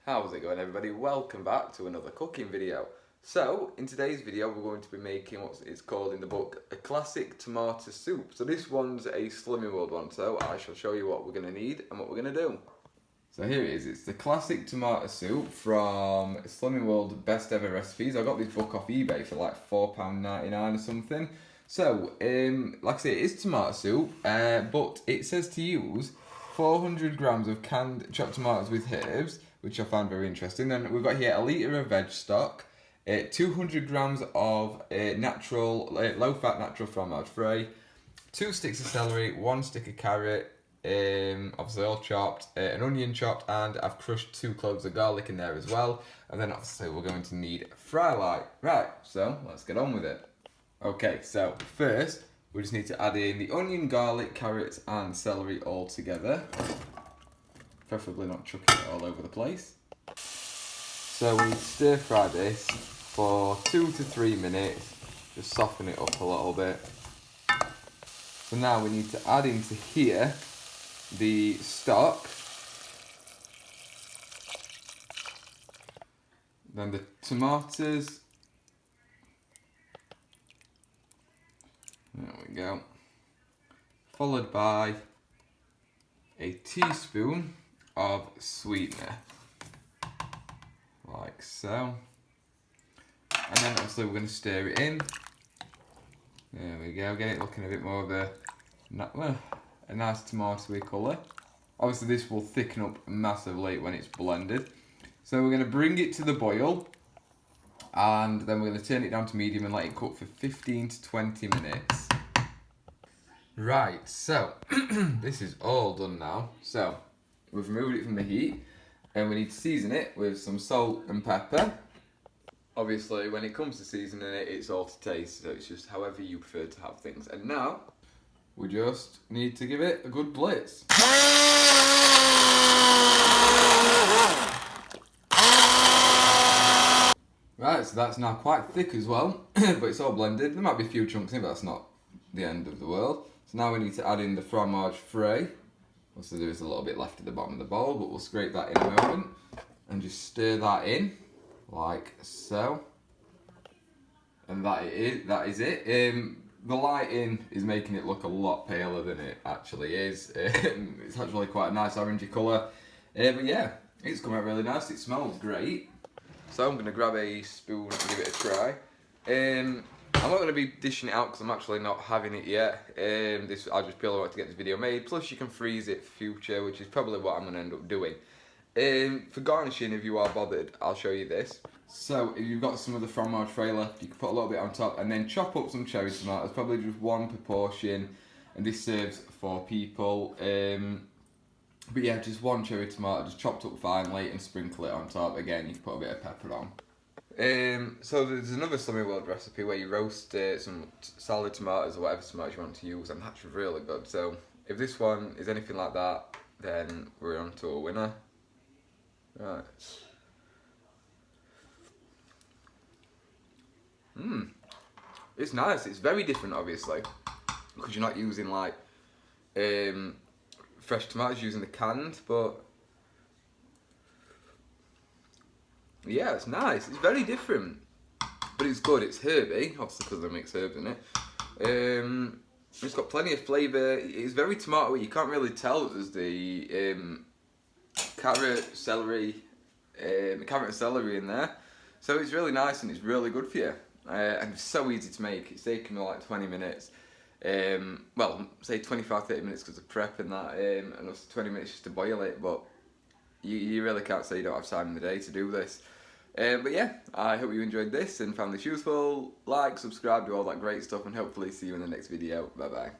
How's it going, everybody? Welcome back to another cooking video. So, in today's video we're going to be making what it's called in the book a classic tomato soup. So this one's a Slimming World one, so I shall show you what we're going to need and what we're going to do. So here it is, it's the classic tomato soup from Slimming World Best Ever Recipes. I got this book off eBay for like £4.99 or something. So, like I say, it is tomato soup, but it says to use 400 grams of canned chopped tomatoes with herbs, which I found very interesting. Then we've got here a litre of veg stock, 200 grams of natural, low-fat natural fromage frais, 2 sticks of celery, 1 stick of carrot, obviously all chopped, an onion chopped, and I've crushed 2 cloves of garlic in there as well. And then obviously we're going to need fry light. Right, so let's get on with it. Okay, so first we just need to add in the onion, garlic, carrots and celery all together. Preferably not chucking it all over the place. So we stir fry this for 2 to 3 minutes, just soften it up a little bit. So now we need to add into here the stock, then the tomatoes, there we go, followed by a teaspoon of sweetener, like so, and then obviously we're going to stir it in. There we go, get it looking a bit more of a nice tomatoey colour. Obviously this will thicken up massively when it's blended. So we're going to bring it to the boil, and then we're going to turn it down to medium and let it cook for 15 to 20 minutes. Right, so this is all done now. So we've removed it from the heat, and we need to season it with some salt and pepper. Obviously, when it comes to seasoning it, it's all to taste, so it's just however you prefer to have things. And now, we just need to give it a good blitz. Right, so that's now quite thick as well, but it's all blended. There might be a few chunks in, but that's not the end of the world. So now we need to add in the fromage frais. Also, there is a little bit left at the bottom of the bowl, but we'll scrape that in a moment and just stir that in like so. And that is it. The lighting is making it look a lot paler than it actually is. It's actually quite a nice orangey colour. But yeah, it's come out really nice. It smells great. So I'm going to grab a spoon and give it a try. I'm not going to be dishing it out because I'm actually not having it yet. I just purely want to get this video made. Plus you can freeze it for future, which is probably what I'm going to end up doing. For garnishing, if you are bothered, I'll show you this. So if you've got some of the fromage frais left, you can put a little bit on top and then chop up some cherry tomatoes, probably just 1 per portion, and this serves 4 people. But yeah, just 1 cherry tomato, just chopped up finely and sprinkle it on top. Again, you can put a bit of pepper on. So there's another Slimming World recipe where you roast some salad tomatoes or whatever tomatoes you want to use, and that's really good. So if this one is anything like that, then we're on to a winner. Right. It's nice. It's very different, obviously, because you're not using like fresh tomatoes, using the canned. But yeah, it's nice. It's very different, but it's good. It's herby, obviously because they mix herbs in it. It's got plenty of flavour. It's very tomatoey. You can't really tell that there's the carrot, celery in there. So it's really nice and it's really good for you. And it's so easy to make. It's taken me like 20 minutes. Well, say 25-30 minutes because of prep and that, and also 20 minutes just to boil it. But you really can't say you don't have time in the day to do this. But yeah, I hope you enjoyed this and found this useful. Like, subscribe, do all that great stuff, and hopefully see you in the next video. Bye bye.